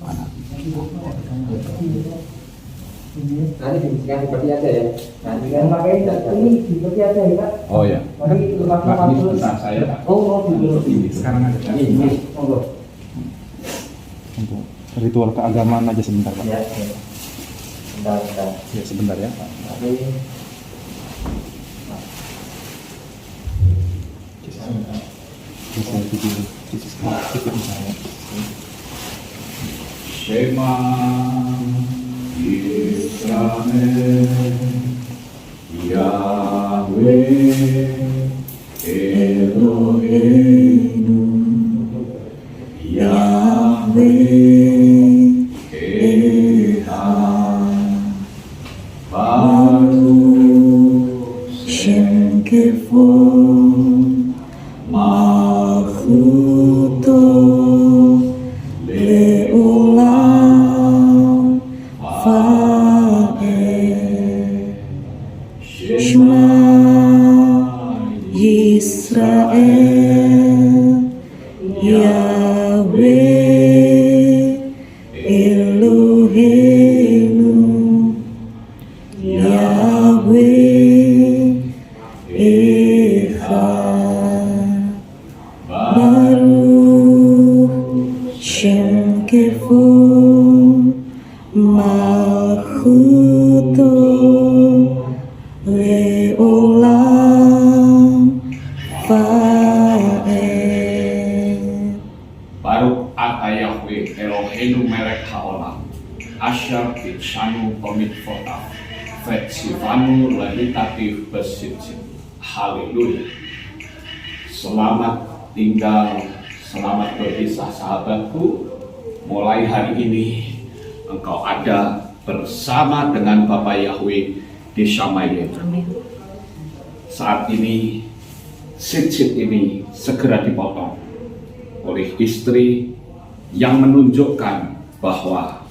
Mana? Nanti dibuktikan seperti aja ya. Nanti kan ini seperti aja ya Kak. Oh ya. Kan Ini nah, saya Pak. Oh, Ini sekarang aja. ini. Untuk ritual keagamaan aja sebentar Pak. Ya. Bentar. Ya sebentar ya. Tapi Bisa video sedikit misalnya. Shema Yisrael Yahweh Eloheinu Yahweh Echad Baruch Shem Kevod Malchuto Leolam Vaed Shema Yisrael Yahweh Eloheinu Yahweh Echad Baruch Shem Kevod Malchuto Leolam Vaed. Baruch ata Yahweh Eloheinu melech haolam Asher kitshanu komitvotav Vetsivanu levitativ besitzit. Haleluya. Selamat tinggal, selamat berpisah sahabatku. Mulai hari ini engkau ada bersama dengan Bapa Yahweh di Shamayim. Saat ini sitsit ini segera dipotong oleh istri yang menunjukkan bahwa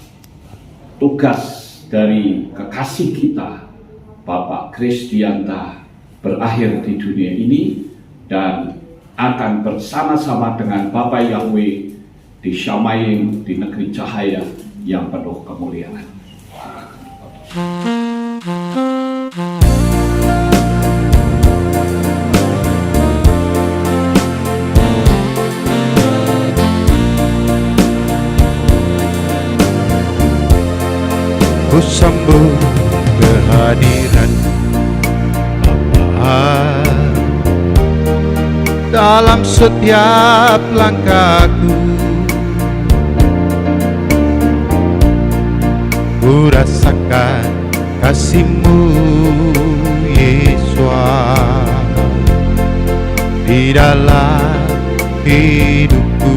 tugas dari kekasih kita Bapak Kristianta berakhir di dunia ini dan akan bersama-sama dengan Bapa Yahweh di Shamayim, di negeri cahaya yang penuh kemuliaan. Ku sambut kehadiran Bapa dalam setiap langkahku. Ku rasakan kasih-Mu Yesus di dalam hidupku.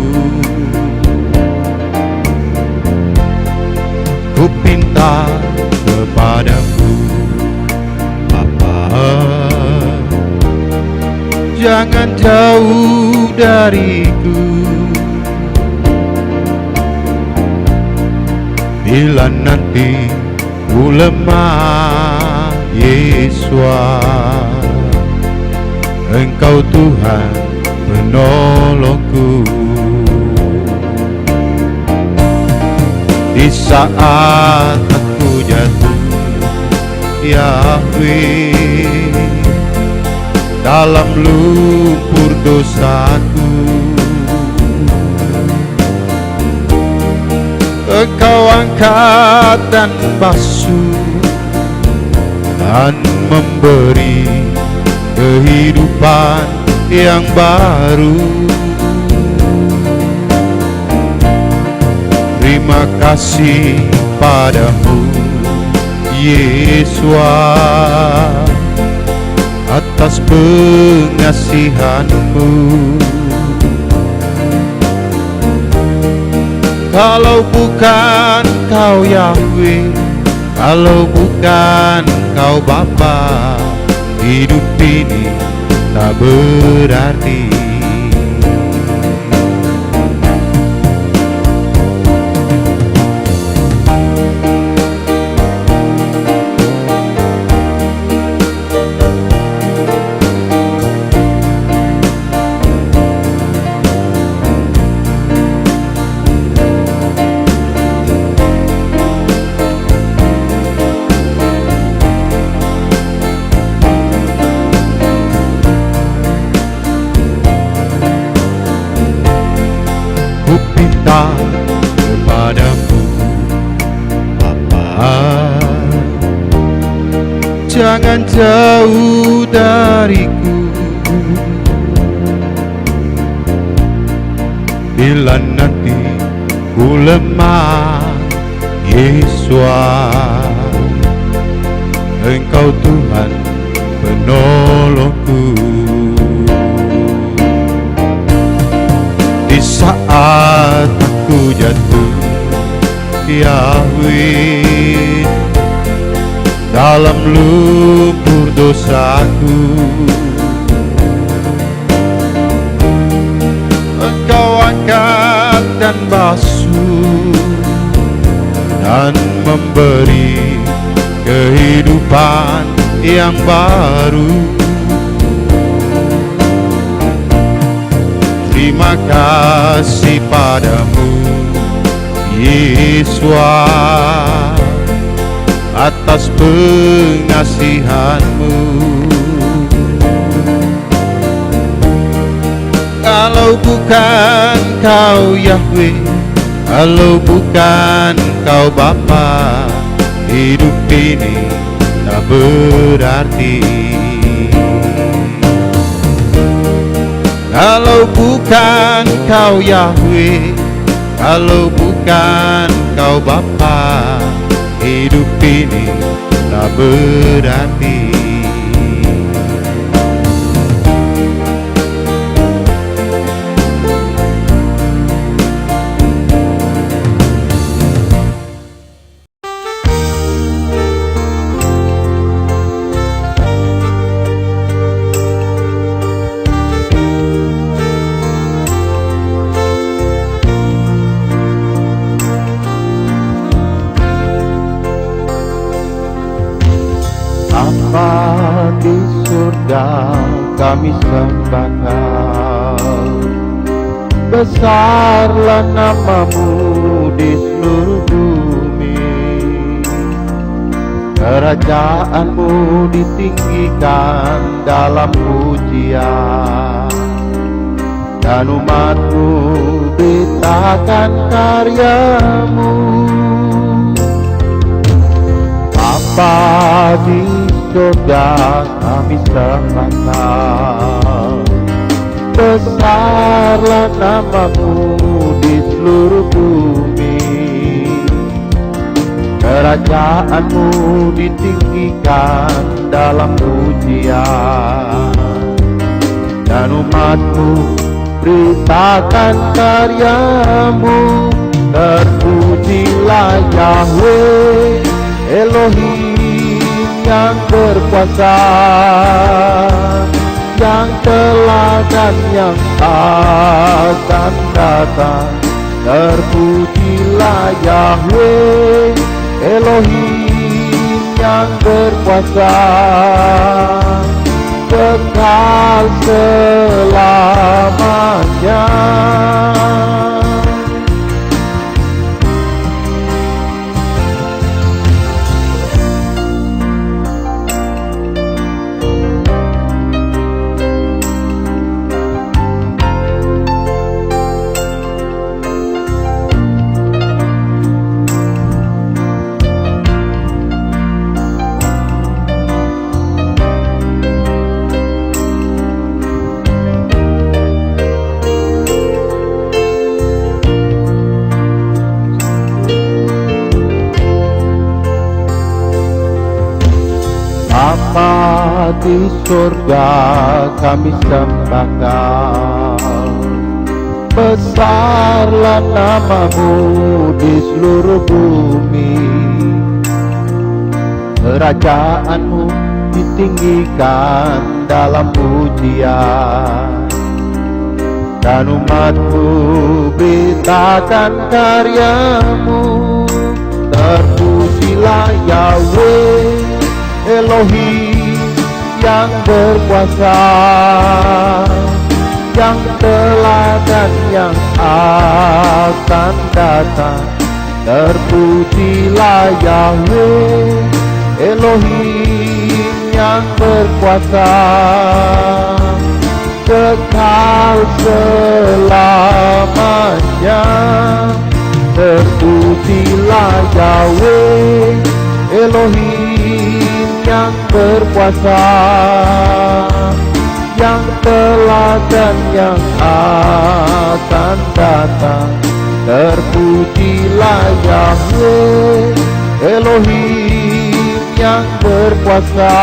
Ku pinta kepadamu Bapa, jangan jauh dariku. Bila nanti ku lemah Yesus, Engkau Tuhan penolongku. Di saat aku jatuh, Yahweh, dalam lumpur dosaku, Engkau angkat dan basuh dan memberi kehidupan yang baru. Terima kasih padamu Yesus atas pengasihan-Mu. Kalau bukan Kau Yahweh, kalau bukan Kau Bapa, hidup ini tak berarti. padamu, Bapa. Jangan jauh dariku bila nanti ku lemah, Yesus. Engkau Tuhan penolongku. Di saat aku jatuh, Yahweh, dalam lumpur dosaku, Engkau angkat dan basuh dan memberi kehidupan yang baru. Terima kasih padamu, Yesus, atas pengasihanmu. Kalau bukan Kau Yahweh, kalau bukan Kau Bapa, hidup ini tak berarti. Kalau bukan Kau Yahweh, kalau bukan Kau Bapa, hidup ini tak berarti. Bapa di surga, kami sembah Kau. Besarlah nama-Mu di seluruh bumi. Kerajaan-Mu ditinggikan dalam pujian, dan umat-Mu beritakan karya-Mu. Bapa di surga, kami sembah Kau. Besarlah nama-Mu di seluruh bumi. Kerajaan-Mu ditinggikan dalam pujian, dan umat-Mu beritakan karya-Mu. Terpujilah Yahweh Elohim yang berkuasa, yang telah dan yang akan datang. Terpujilah Yahweh Elohim yang berkuasa, kekal selamanya. Bapa di surga, kami sembah Kau. Besarlah nama-Mu di seluruh bumi. Kerajaan-Mu ditinggikan dalam pujian, dan umat-Mu beritakan karya-Mu. Terpujilah Yahweh Elohim yang berkuasa, yang telah dan yang akan datang. Terpujilah Yahweh Elohim yang berkuasa, kekal selamanya. Terpujilah Terpujilah Yahweh Elohim yang berkuasa, yang telah dan yang akan datang. Terpujilah Yahweh Elohim yang berkuasa,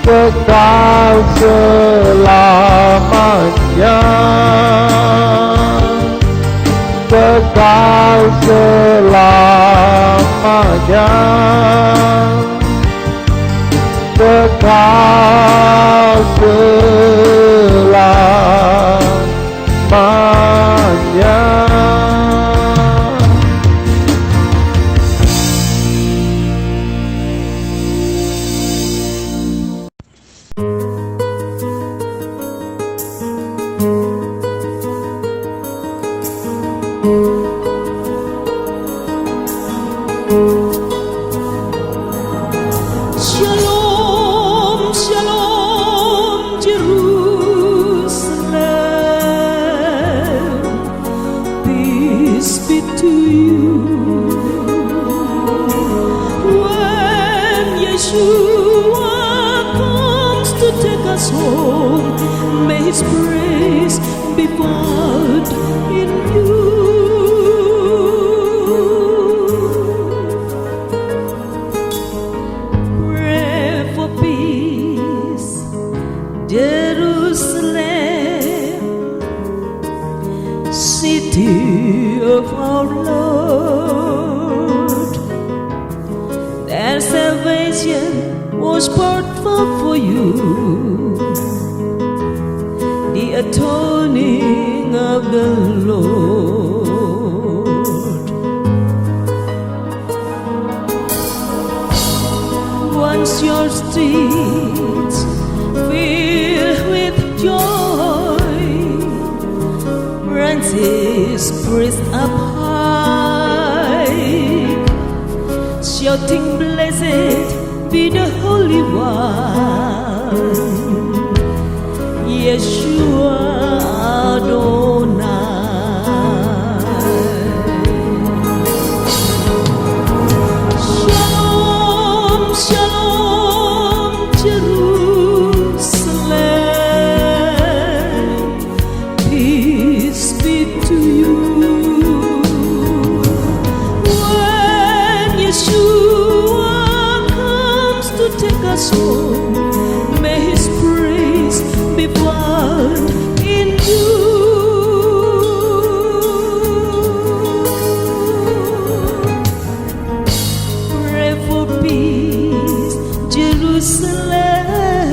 kekal selamanya, kekal selamanya, kekal selamanya. Shalom, shalom, Jerusalem. Peace be to you. When Yeshua comes to take us home, may His praise be found in you. Jerusalem, city of our Lord, their salvation was poured forth for you, the atoning of the Lord. Once your streets filled with joy, branches praised up high, shouting, "Blessed be the Holy One, Yeshua Adonai." Shalom, shalom, Jerusalem. Peace be to you. When Yeshua comes to take us home, may His praise be found in you. Pray for peace, Jerusalem,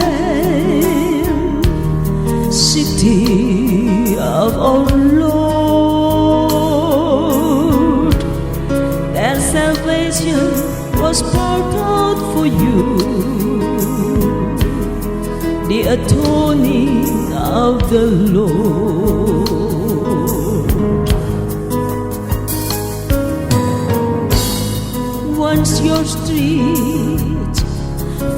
city of our Lord. That salvation was poured out for you, the atoning of the Lord. Once your streets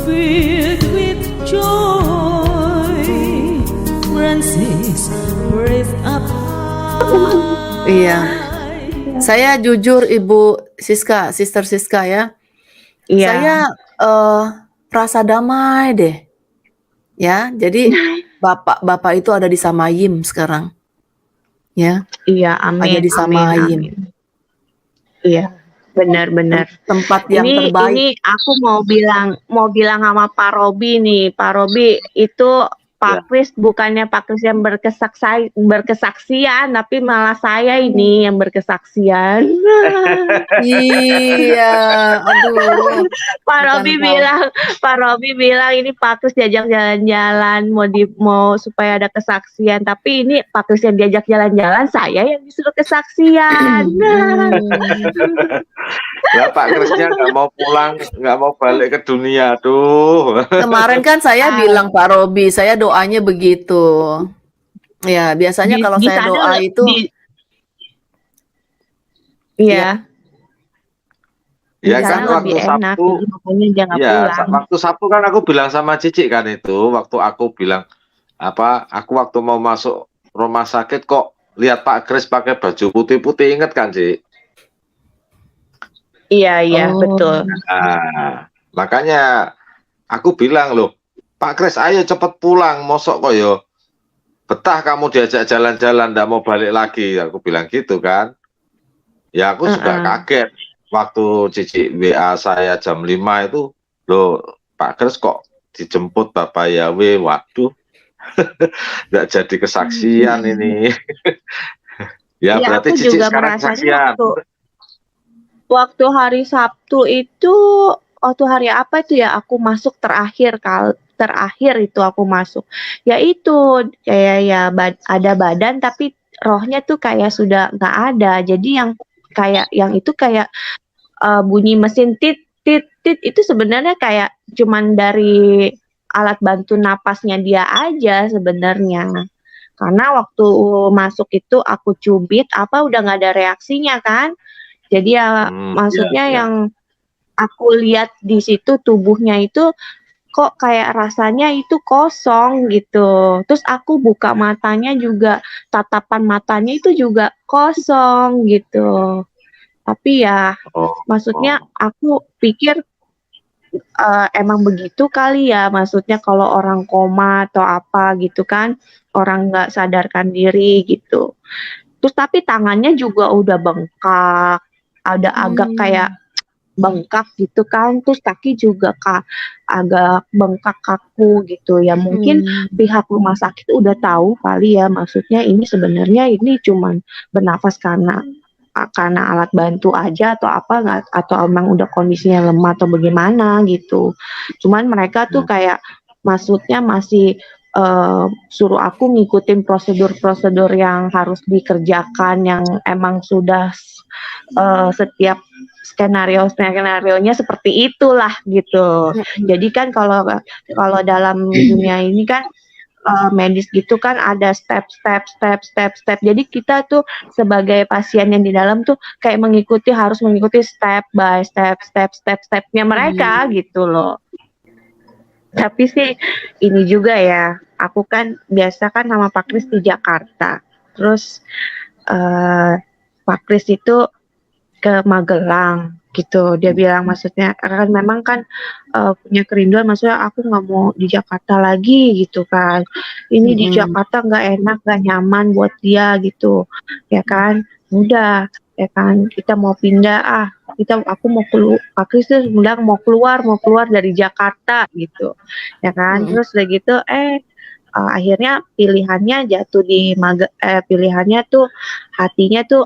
filled with joy, branches praise up high. Iya. Saya jujur Ibu Siska, Sister Siska ya. Iya. Saya rasa damai deh. Ya, jadi Bapak itu ada di Samayim sekarang. Ya, Iya, amin. ada di Samayim. Amin. Iya, benar-benar. Tempat yang Ini terbaik. aku mau bilang sama Pak Robi nih. Pak Robi itu Pak Kris bukannya Pak Kris yang berkesaksian, tapi malah saya ini yang berkesaksian. Iya, aduh. Pak Robi bilang ini Pak Kris diajak jalan-jalan, mau supaya ada kesaksian, tapi ini Pak Kris yang diajak jalan-jalan, saya yang disuruh kesaksian. Ya Pak Krisnya nggak mau pulang, nggak mau balik ke dunia, tuh. Kemarin kan saya bilang Pak Robi, saya doanya begitu. Ya, biasanya kalau saya sana doa itu iya. Ya Di kan sana waktu lebih enak, Sabtu, jadi makanya dia nggak ya pulang. waktu Sabtu kan aku bilang sama Cici kan itu, waktu aku bilang aku waktu mau masuk rumah sakit kok lihat Pak Kris pakai baju putih-putih, inget kan Ci? Iya, Oh. betul. Nah, makanya aku bilang loh, Pak Kris, ayo cepet pulang, mosok kok yo betah kamu diajak jalan-jalan, ndak mau balik lagi. Aku bilang gitu kan. Ya aku juga kaget waktu Cici WA saya jam 5 itu, loh Pak Kris kok dijemput Bapak Yawe, waduh, nggak jadi kesaksian ini. Ya Iya, berarti aku Cici juga sekarang merasanya kesaksian. waktu hari Sabtu itu, waktu hari apa itu ya aku masuk terakhir itu aku masuk. Ya itu kayak ya ada badan tapi rohnya tuh kayak sudah nggak ada. Jadi yang itu kayak bunyi mesin tit tit tit itu sebenarnya kayak cuman dari alat bantu napasnya dia aja sebenarnya. Karena waktu masuk itu aku cubit apa udah nggak ada reaksinya kan. Jadi ya maksudnya Iya. yang aku lihat di situ tubuhnya itu kok kayak rasanya itu kosong gitu. Terus aku buka matanya juga, tatapan matanya itu juga kosong gitu. Tapi ya maksudnya aku pikir emang begitu kali ya, maksudnya kalau orang koma atau apa gitu kan, orang nggak sadarkan diri gitu. Terus tapi tangannya juga udah bengkak, ada agak kayak bengkak gitu kan, terus kaki juga agak bengkak kaku gitu ya. Mungkin pihak rumah sakit udah tahu kali ya, maksudnya ini sebenarnya ini cuman bernafas karena alat bantu aja atau apa nggak, atau emang udah kondisinya lemah atau bagaimana gitu. Cuman mereka tuh kayak maksudnya masih suruh aku ngikutin prosedur-prosedur yang harus dikerjakan yang emang sudah setiap skenario-nya seperti itulah gitu. Jadi kan kalau dalam dunia ini kan medis gitu kan ada step. Jadi kita tuh sebagai pasien yang di dalam tuh kayak harus mengikuti step by stepnya mereka gitu loh. Tapi sih ini juga ya, aku kan biasa kan sama Pak Kris di Jakarta. Terus Pak Kris itu ke Magelang gitu. Dia bilang maksudnya kan memang kan punya kerinduan, maksudnya aku nggak mau di Jakarta lagi gitu kan. Ini di Jakarta nggak enak, nggak nyaman buat dia gitu. Ya kan, udah ya kan kita mau pindah aku mau keluar. Pak Kris tuh bilang mau keluar dari Jakarta gitu. Ya kan, terus udah gitu akhirnya pilihannya jatuh di pilihannya tuh hatinya tuh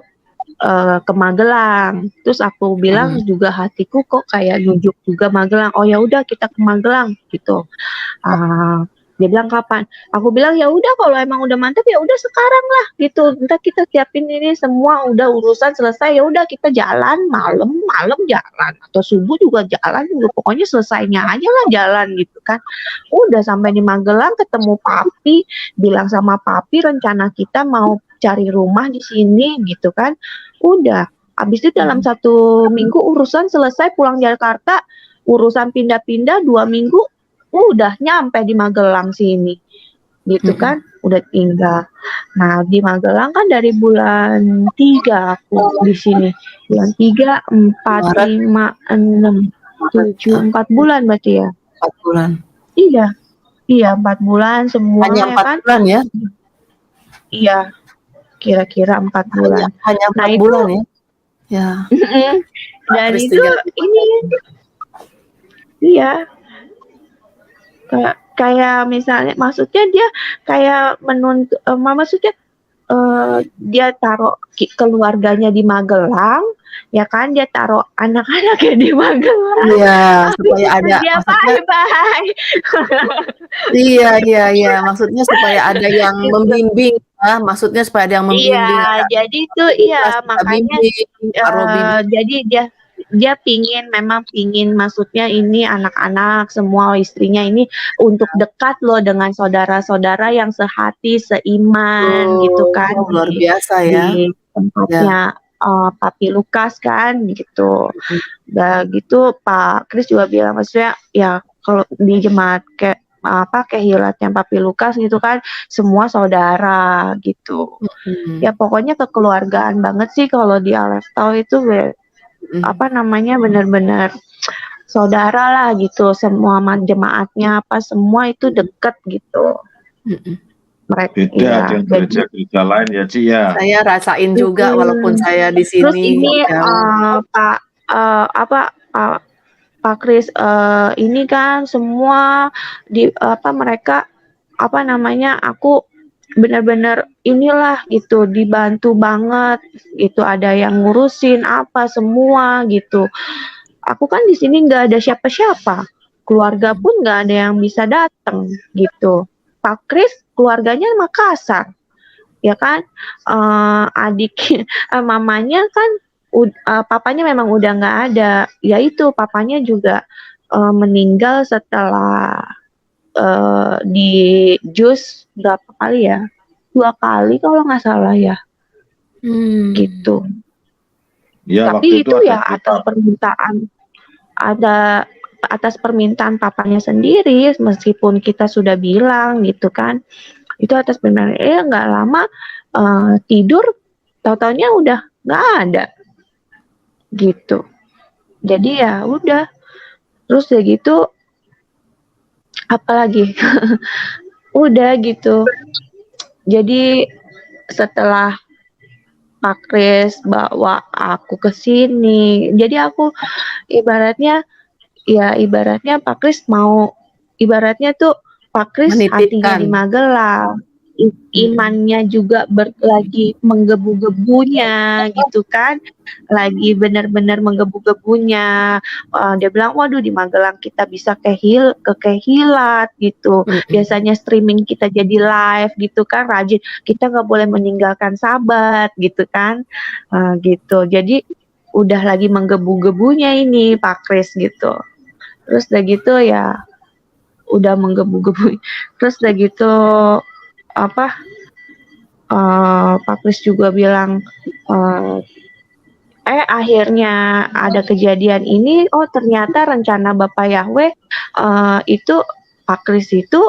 ke Magelang. Terus aku bilang juga hatiku kok kayak nunjuk juga Magelang. Oh ya udah kita ke Magelang gitu. Dia bilang kapan? Aku bilang ya udah kalau emang udah mantap ya udah sekarang lah gitu. Ntar kita siapin ini semua udah urusan selesai ya udah kita jalan malam jalan atau subuh juga jalan juga pokoknya selesainya aja lah jalan gitu kan. Udah sampai di Magelang ketemu Papi, bilang sama Papi rencana kita mau cari rumah di sini gitu kan. Udah habis itu dalam 1 minggu urusan selesai, pulang Jakarta urusan pindah-pindah 2 minggu udah nyampe di Magelang sini gitu kan, udah tinggal. Nah di Magelang kan dari bulan 3 aku di sini, bulan 3, 4, 5, 6, 7, 4 bulan berarti ya. 4 bulan. Iya 4 bulan semua. Hanya 4 kan? bulan ya? Iya, kira-kira 4 bulan. Hanya 4 bulan ya? Ya. Dan itu ini, iya. Kayak misalnya, maksudnya dia kayak menuntut, maksudnya dia taruh keluarganya di Magelang, ya kan, dia taruh anak-anaknya di Magelang. Iya, supaya ada dia maksudnya. Bye. Iya, maksudnya supaya ada yang membimbing ya, maksudnya supaya ada yang membimbing. Iya, jadi itu makanya jadi dia memang pingin maksudnya ini anak-anak semua istrinya ini untuk dekat loh dengan saudara-saudara yang sehati seiman gitu kan, luar biasa ya di tempatnya Papi Lukas kan gitu. Udah gitu Pak Kris juga bilang maksudnya ya kalau di jemaat kayak kehilatnya Papi Lukas gitu kan semua saudara gitu. Ya pokoknya kekeluargaan banget sih kalau di Aleftau itu apa namanya, benar-benar saudara lah gitu, semua jemaatnya apa semua itu deket gitu. Mereka Beda ya, dengan jadi gereja-gereja lain ya, Ci ya. Saya rasain juga walaupun saya di terus sini ini jauh. Pak Kris, ini kan semua mereka apa namanya, aku benar-benar inilah gitu, dibantu banget gitu, ada yang ngurusin apa semua gitu. Aku kan di sini nggak ada siapa-siapa, keluarga pun nggak ada yang bisa datang gitu. Pak Kris keluarganya Makassar, ya kan, adik mamanya kan papanya memang udah nggak ada, yaitu papanya juga meninggal setelah di jus berapa kali ya, 2 kali kalau nggak salah ya, gitu. Ya, Tapi waktu itu itu ya ada atas permintaan papanya sendiri, meskipun kita sudah bilang gitu kan, itu atas permintaan. Nggak lama tidur, tahu-taunya udah nggak ada, gitu. Jadi ya udah, terus udah gitu, apalagi udah gitu. Jadi setelah Pak Kris bawa aku ke sini, jadi aku ibaratnya Pak Kris mau, ibaratnya tuh Pak Kris hatinya di Menitipkan. Magelang, imannya juga lagi menggebu-gebunya gitu kan, lagi benar-benar menggebu-gebunya. Dia bilang, waduh di Magelang kita bisa kehilat gitu. Biasanya streaming kita jadi live gitu kan, rajin. Kita nggak boleh meninggalkan sahabat gitu kan, gitu. Jadi udah lagi menggebu-gebunya ini Pak Kris gitu. Terus udah gitu ya, udah menggebu-gebu. Terus udah gitu Pak Kris juga bilang, akhirnya ada kejadian ini, oh ternyata rencana Bapak Yahweh itu Pak Kris itu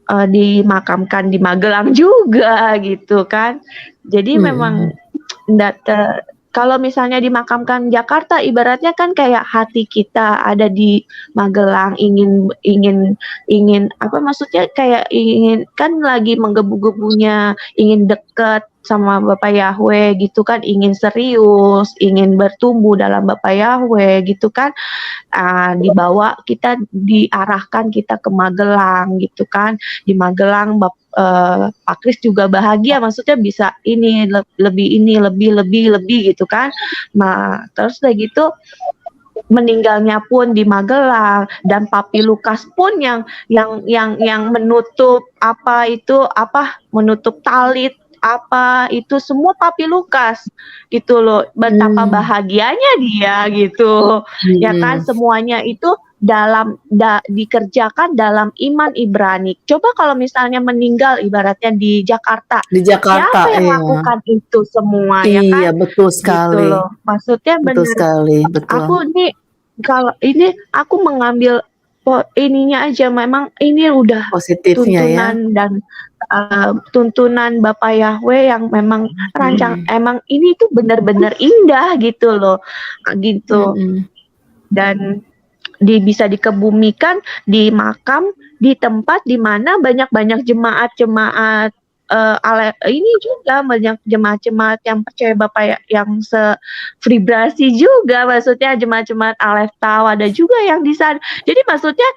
dimakamkan di Magelang juga gitu kan. Jadi memang kalau misalnya dimakamkan Jakarta, ibaratnya kan kayak hati kita ada di Magelang, ingin apa maksudnya, kayak ingin kan lagi menggebu-gebunya, ingin dekat sama Bapak Yahweh gitu kan, ingin serius, ingin bertumbuh dalam Bapak Yahweh gitu kan, dibawa kita, diarahkan kita ke Magelang gitu kan. Di Magelang Pak Kris juga bahagia, maksudnya bisa lebih gitu kan. Nah, terus udah gitu meninggalnya pun di Magelang, dan Papi Lukas pun yang menutup menutup talit itu semua Papi Lukas gitu loh. Betapa bahagianya dia gitu. Ya kan, semuanya itu dikerjakan dalam iman Ibrani. Coba kalau misalnya meninggal ibaratnya di Jakarta, siapa yang lakukan itu semua, ya kan? Iya, betul sekali. Gitu loh. Maksudnya betul benar. sekali, betul. Aku nih kalau ini aku mengambil ininya aja, memang ini udah Positifnya tuntunan dan tuntunan Bapak Yahweh yang memang emang ini tuh benar-benar indah gitu loh, gitu. Dan bisa dikebumikan di makam di tempat di mana banyak jemaat-jemaat ini juga banyak jemaat-jemaat yang percaya Bapak yang sevibrasi juga, maksudnya jemaat-jemaat Aleph Tau ada juga yang di sana. Jadi maksudnya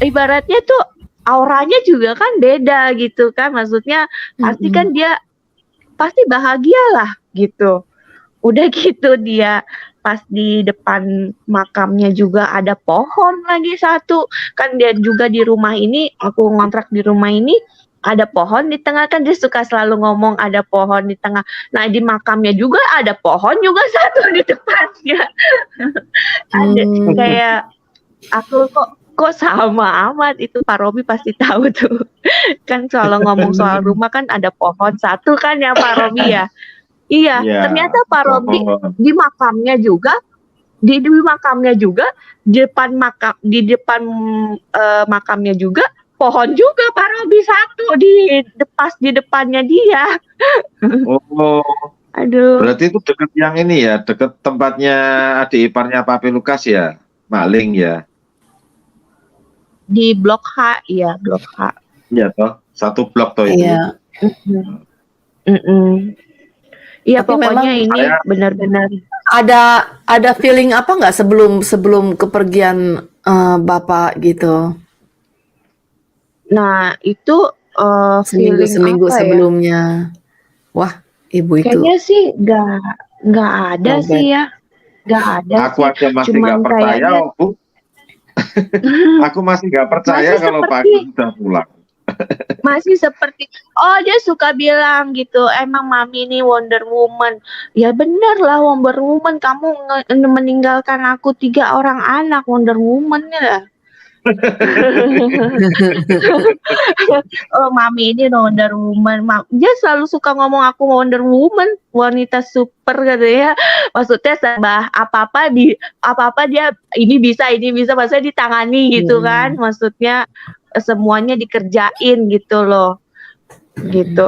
ibaratnya tuh auranya juga kan beda gitu kan, maksudnya pasti kan dia pasti bahagia lah gitu. Udah gitu dia pas di depan makamnya juga ada pohon lagi satu. Kan dia juga di rumah ini, aku ngontrak di rumah ini, ada pohon di tengah, kan dia suka selalu ngomong ada pohon di tengah. Nah di makamnya juga ada pohon juga satu di depannya. Ada kayak aku kok sama amat, itu Pak Robi pasti tahu tuh. Kan selalu ngomong soal rumah kan ada pohon satu kan ya Pak Robi ya. Iya, ternyata Pak Robi di makamnya juga, di depan makamnya juga pohon juga Pak Robi satu di depannya dia. Aduh, Berarti itu deket yang ini ya, deket tempatnya adik iparnya Papi Lukas ya, Maling ya. di Blok H, ya Blok H. Iya toh, satu blok toh itu. Iya. Iya, Tapi pokoknya memang ini benar-benar ada feeling apa nggak sebelum kepergian Bapak gitu? Nah, itu feeling Seminggu apa ya? sebelumnya. Wah, ibu itu. Kayaknya sih nggak ada Robert. sih ya. Nggak ada Aku sih. aja masih Cuman nggak percaya, kayaknya- Bu. Aku masih nggak percaya Masih kalau Pak seperti- Agus sudah pulang. Masih seperti, oh dia suka bilang gitu, emang mami ini Wonder Woman. Ya bener lah Wonder Woman, kamu meninggalkan aku 3 orang anak, Wonder Woman ya. Oh mami ini Wonder Woman. Dia selalu suka ngomong aku Wonder Woman, wanita super katanya. Maksudnya serba apa-apa dia ini bisa, maksudnya ditangani gitu kan. Maksudnya semuanya dikerjain gitu loh. Gitu.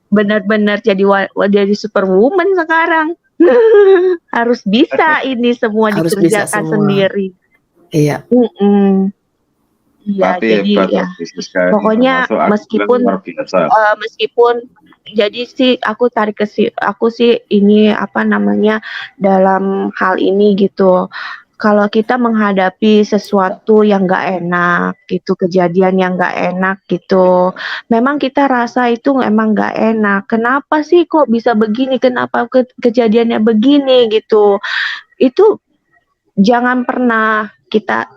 Benar-benar jadi superwoman sekarang. Harus bisa ini semua Harus bisa dikerjakan semua. sendiri. Iya. Iya, Tapi jadi hebat ya. bisnis kalian. Pokoknya Termasuk Agus meskipun luar biasa. meskipun jadi sih aku sih ini apa namanya dalam hal ini gitu. Kalau kita menghadapi sesuatu yang nggak enak gitu, kejadian yang nggak enak gitu, memang kita rasa itu emang nggak enak. Kenapa sih kok bisa begini? Kenapa kejadiannya begini gitu? Itu jangan pernah kita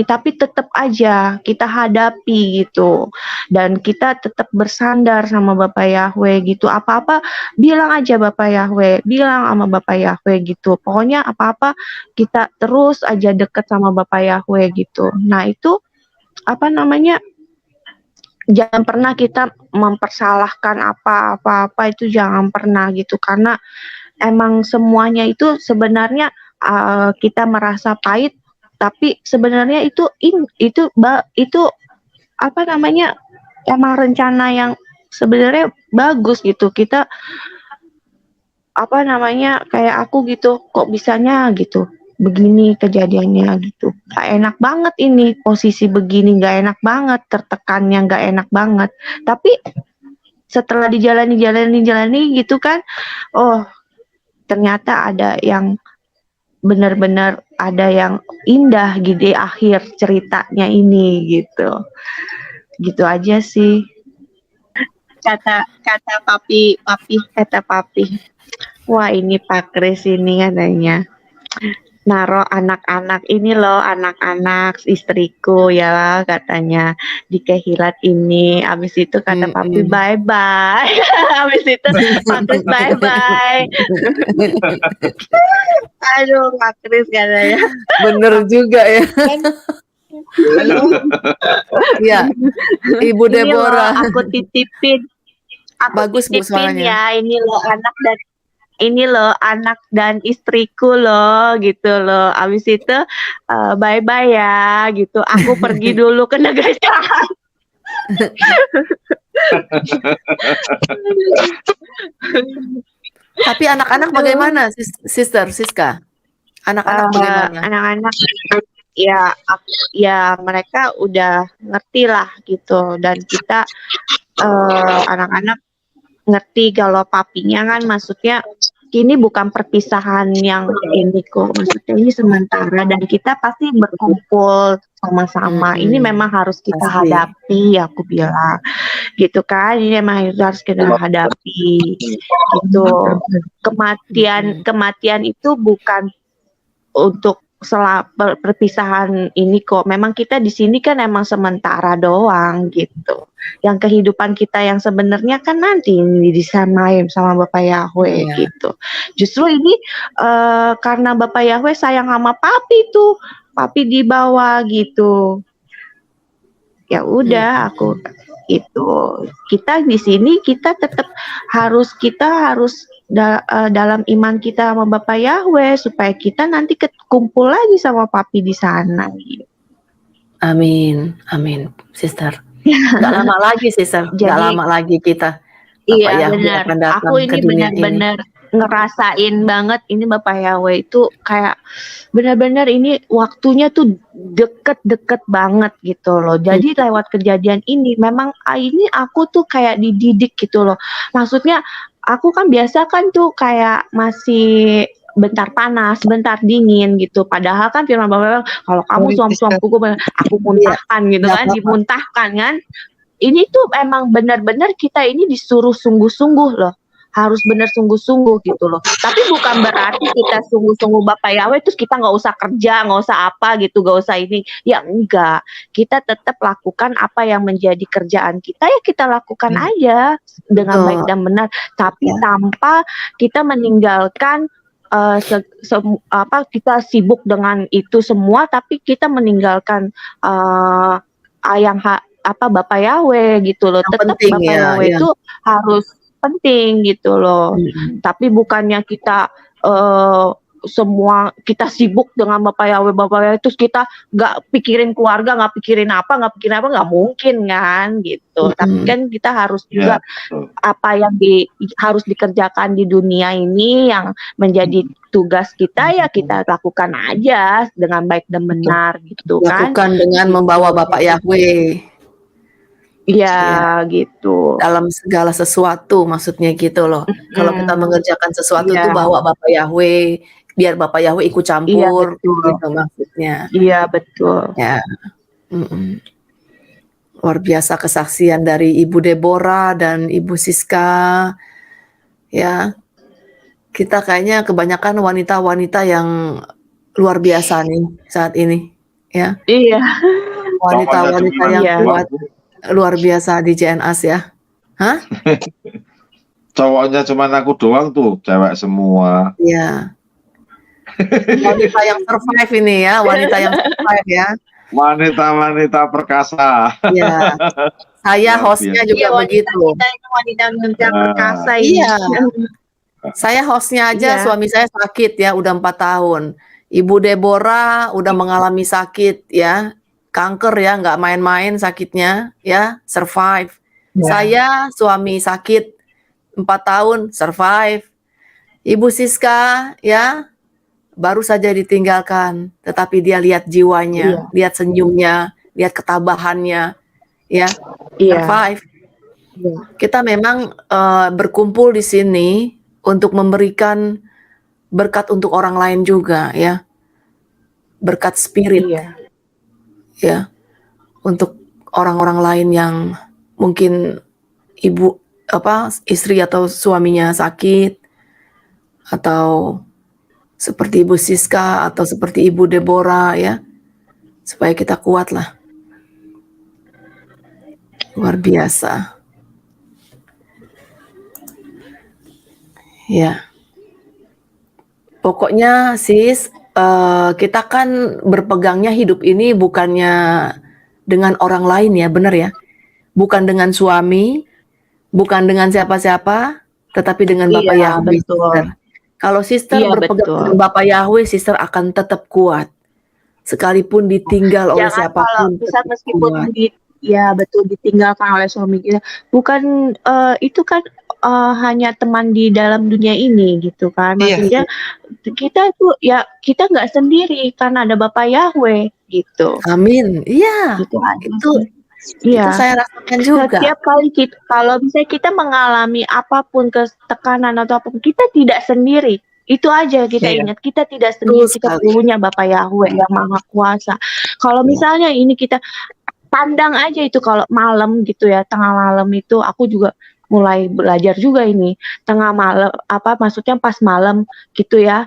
tapi tetap aja kita hadapi gitu, dan kita tetap bersandar sama Bapak Yahweh gitu. Apa-apa bilang aja Bapak Yahweh, bilang sama Bapak Yahweh gitu. Pokoknya apa-apa kita terus aja deket sama Bapak Yahweh gitu. Nah itu apa namanya, jangan pernah kita mempersalahkan apa-apa itu, jangan pernah gitu, karena emang semuanya itu sebenarnya kita merasa pahit, tapi sebenarnya itu apa namanya, emang rencana yang sebenarnya bagus gitu. Kita apa namanya, kayak aku gitu, kok bisanya gitu begini kejadiannya gitu, gak enak banget ini posisi begini, gak enak banget, tertekannya gak enak banget. Tapi setelah dijalani gitu kan, oh ternyata ada yang benar-benar ada yang indah gitu akhir ceritanya ini gitu aja sih. Kata papi, wah ini Pak Kris ini katanya naruh anak-anak ini loh, anak-anak istriku ya katanya di kehilat ini. Abis itu kata papi bye bye. Abis itu Pak Kris bye bye. Aduh Pak Kris katanya. Bener juga ya. Iya. Ibu Ini loh, Deborah. aku titipin. Bagus, Bu, suaranya. Ya, ini loh anak dan istriku loh gitu loh. Abis itu bye bye ya gitu. Aku pergi dulu ke negeri jahat. Tapi anak-anak bagaimana, Sister Siska? Anak-anak bagaimana? Anak-anak ya mereka udah ngerti lah gitu, dan kita anak-anak ngerti kalau papinya kan maksudnya ini bukan perpisahan yang ini kok, maksudnya ini sementara dan kita pasti berkumpul sama-sama. Ini memang harus kita Pasti. hadapi, aku bilang gitu kan, ini memang harus kita hadapi gitu. Kematian itu bukan untuk perpisahan ini kok. Memang kita di sini kan emang sementara doang gitu. Yang kehidupan kita yang sebenarnya kan nanti ini disamain sama Bapak Yahweh gitu. Justru ini karena Bapak Yahweh sayang sama papi tuh, papi dibawa gitu. Ya udah aku itu. Kita di sini kita tetap harus dalam iman kita sama Bapak Yahweh supaya kita nanti kumpul lagi sama papi di sana gitu. Amin, Sister. Gak lama lagi, Sister. Gak Jadi- lama lagi kita Bapak Iya Yahweh benar. akan datang Aku ke ini dunia ini. benar-benar ngerasain banget ini Bapak Yahweh itu kayak benar-benar ini waktunya tuh deket-deket banget gitu loh. Jadi lewat kejadian ini memang ini aku tuh kayak dididik gitu loh. Maksudnya aku kan biasa kan tuh kayak masih bentar panas, bentar dingin gitu. Padahal kan firman Bapak bilang, kalau kamu suam-suamku, aku muntahkan gitu Nggak kan, apa-apa. dimuntahkan kan. Ini tuh emang benar-benar kita ini disuruh sungguh-sungguh loh. Harus benar sungguh-sungguh gitu loh. Tapi bukan berarti kita sungguh-sungguh Bapak Yahweh terus kita nggak usah kerja, nggak usah apa gitu, nggak usah ini. Ya enggak. Kita tetap lakukan apa yang menjadi kerjaan kita, ya kita lakukan aja dengan Betul. baik dan benar. Tapi Ya. tanpa kita meninggalkan kita sibuk dengan itu semua, tapi kita meninggalkan Bapak Yahweh gitu loh. Yang Tetap penting Bapak ya, Yahweh ya. itu harus penting gitu loh. Tapi bukannya kita semua kita sibuk dengan Bapak Yahweh terus kita nggak pikirin keluarga, nggak pikirin apa, nggak mungkin kan gitu. Tapi kan kita harus juga apa yang harus dikerjakan di dunia ini yang menjadi tugas kita, ya kita lakukan aja dengan baik dan benar gitu kan. Lakukan dengan membawa Bapak Yahweh Iya gitu. dalam segala sesuatu, maksudnya gitu loh. Kalau kita mengerjakan sesuatu Iya. tuh bawa Bapak Yahweh, biar Bapak Yahweh ikut Iya campur, betul. gitu maksudnya. Iya betul. Ya. Luar biasa kesaksian dari Ibu Deborah dan Ibu Siska. Ya, kita kayaknya kebanyakan wanita-wanita yang luar biasa nih saat ini. Ya, Iya. wanita-wanita yang Iya. kuat, luar biasa di JNAS ya. Hah? Cowoknya cuma aku doang tuh, cewek semua. Iya. Wanita yang survive ini ya, wanita yang survive ya. Wanita-wanita perkasa. Ya. Saya hostnya juga begitu. Kita ini wanita yang perkasa ini. Iya. Saya hostnya aja, Iya. suami saya sakit ya, udah 4 tahun. Ibu Deborah udah mengalami sakit ya, kanker ya, nggak main-main sakitnya ya, survive. Ya. Saya suami sakit 4 tahun, survive. Ibu Siska ya, baru saja ditinggalkan, tetapi dia lihat jiwanya, lihat senyumnya, lihat ketabahannya, ya, survive. Iya. Kita memang berkumpul di sini untuk memberikan berkat untuk orang lain juga, ya, berkat spirit, Iya. ya, untuk orang-orang lain yang mungkin istri atau suaminya sakit, atau seperti Ibu Siska atau seperti Ibu Deborah ya, supaya kita kuat lah. Luar biasa. Ya. Pokoknya sis, kita kan berpegangnya hidup ini bukannya dengan orang lain ya, benar ya? Bukan dengan suami, bukan dengan siapa-siapa, tetapi dengan Bapak Iya, Yahweh. betul. Kalau sister Iya, berpegang betul. dengan Bapak Yahweh, sister akan tetap kuat. Sekalipun ditinggal oleh Jangan kalau siapapun, bisa tetap meskipun kuat. ditinggalkan oleh suami kita, bukan itu kan hanya teman di dalam dunia ini gitu kan. Maksudnya kita tuh ya kita nggak sendiri karena ada Bapak Yahweh gitu. Amin. Iya. Gitu aja Itu sih. Iya. itu saya rasakan juga. Setiap kali kalau misalnya kita mengalami apapun tekanan atau apapun, kita tidak sendiri. Itu aja kita ingat, kita tidak sendiri, Betul kita sekali. punya Bapak Yahweh yang Maha Kuasa. Kalau misalnya ini kita pandang aja itu kalau malam gitu ya, tengah malam itu aku juga mulai belajar juga ini. Tengah malam maksudnya pas malam gitu ya.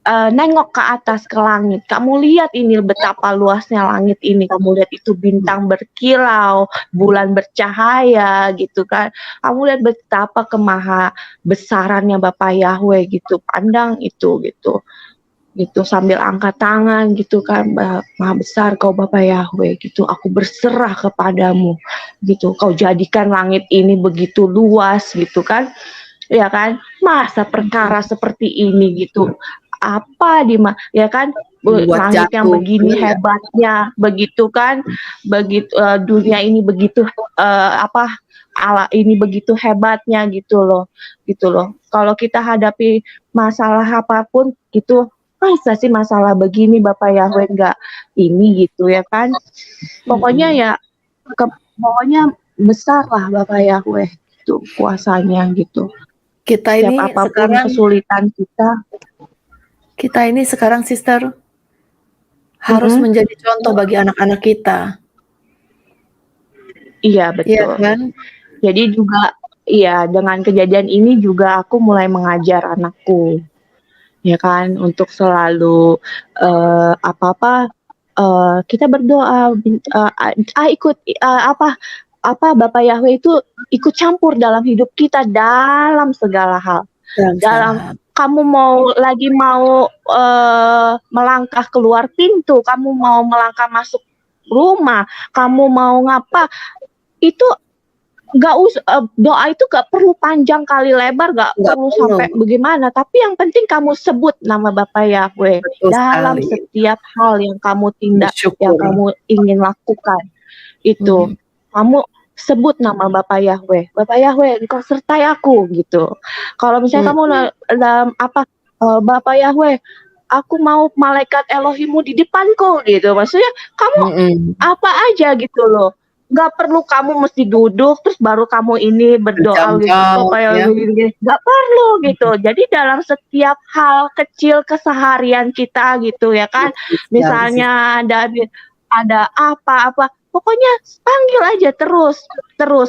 Nengok ke atas ke langit, kamu lihat ini betapa luasnya langit ini, kamu lihat itu bintang berkilau, bulan bercahaya gitu kan, kamu lihat betapa kemaha besarannya Bapak Yahweh gitu, pandang itu gitu sambil angkat tangan gitu kan, Maha besar kau Bapak Yahweh gitu, aku berserah kepadamu gitu, kau jadikan langit ini begitu luas gitu kan, ya kan, masa perkara seperti ini gitu, apa ya kan, Buat langit yang jatuh, begini bener ya? hebatnya begitu kan, begitu dunia ini begitu ala ini begitu hebatnya gitu loh. Kalau kita hadapi masalah apapun itu, masa sih masalah begini Bapak Yahweh nggak ini gitu ya kan. Pokoknya ya pokoknya besar lah Bapak Yahweh itu kuasanya gitu. Kita ini Setiap apapun sekarang kesulitan kita ini sekarang Sister harus menjadi contoh bagi anak-anak kita. iya Iya betul. kan? Jadi juga iya dengan kejadian ini juga aku mulai mengajar anakku ya kan untuk selalu apa-apa kita berdoa ikut apa Bapak Yahweh itu ikut campur dalam hidup kita dalam segala hal. Dalam kamu lagi mau melangkah keluar pintu, kamu mau melangkah masuk rumah, kamu mau ngapa, itu doa itu gak perlu panjang kali lebar, gak perlu sampai bagaimana, tapi yang penting kamu sebut nama Bapak Yahweh dalam setiap hal yang kamu tindak, yang kamu ingin lakukan. Itu kamu sebut nama Bapak Yahweh. Bapak Yahweh, Engkau sertai aku gitu. Kalau misalnya kamu Bapak Yahweh, aku mau malaikat Elohimmu di depanku gitu. Maksudnya kamu apa aja gitu loh. Gak perlu kamu mesti duduk terus baru kamu ini berdoa gitu. Bapak Yahweh, gak perlu gitu. Jadi dalam setiap hal kecil keseharian kita gitu ya kan. Misalnya ada apa-apa, pokoknya panggil aja terus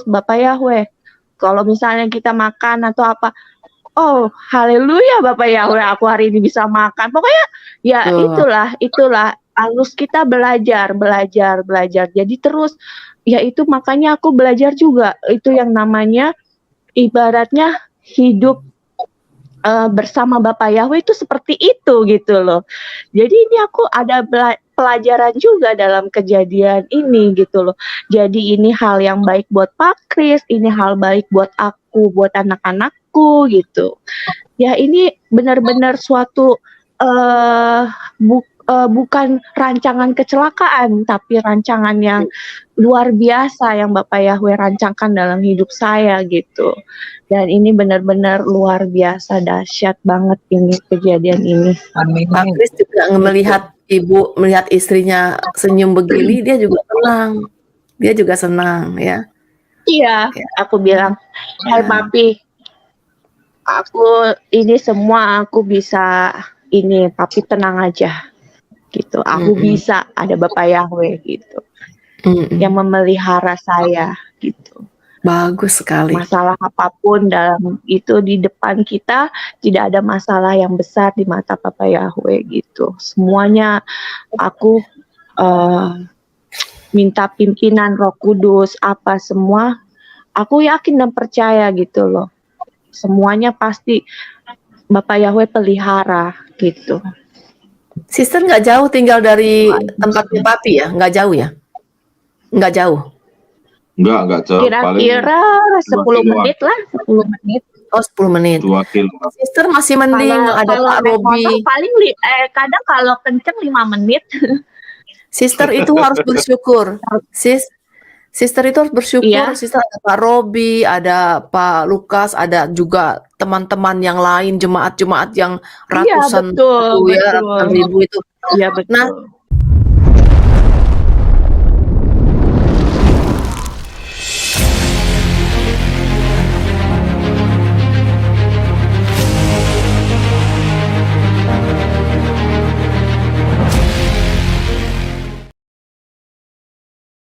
Bapak Yahweh. Kalau misalnya kita makan atau apa, oh haleluya Bapak Yahweh, aku hari ini bisa makan. Pokoknya ya itulah harus kita belajar. Jadi terus ya itu makanya aku belajar juga itu yang namanya ibaratnya hidup bersama Bapak Yahweh itu seperti itu gitu loh. Jadi ini aku ada pelajaran juga dalam kejadian ini gitu loh. Jadi ini hal yang baik buat Pak Kris, ini hal baik buat aku, buat anak-anakku gitu. Ya ini benar-benar suatu bukan rancangan kecelakaan, tapi rancangan yang luar biasa yang Bapak Yahweh rancangkan dalam hidup saya gitu. Dan ini benar-benar luar biasa, dahsyat banget ini kejadian ini. Pak Kris juga melihat istrinya senyum begini, dia juga senang ya. Iya, aku bilang, hai papi, aku ini semua aku bisa ini, papi tenang aja gitu. Aku bisa ada Bapak Yahweh gitu yang memelihara saya gitu. Bagus sekali. Masalah apapun dalam itu di depan kita tidak ada masalah yang besar di mata Bapak Yahweh gitu. Semuanya aku minta pimpinan Roh Kudus apa semua. Aku yakin dan percaya gitu loh. Semuanya pasti Bapak Yahweh pelihara gitu. Sister nggak jauh tinggal dari tempatnya papi ya? Nggak jauh ya? Nggak jauh. Enggak jauh. Kira-kira 10 menit lah, 10 menit. Oh, 10 menit. 2 kilo. Sister masih mending ada Pak Robi. Paling kadang kalau kenceng 5 menit. Sister itu harus bersyukur. Sister itu harus bersyukur. Iya. Sister ada Pak Robi, ada Pak Lukas, ada juga teman-teman yang lain, jemaat-jemaat yang ratusan betul. ratusan ribu itu. Iya betul. Nah,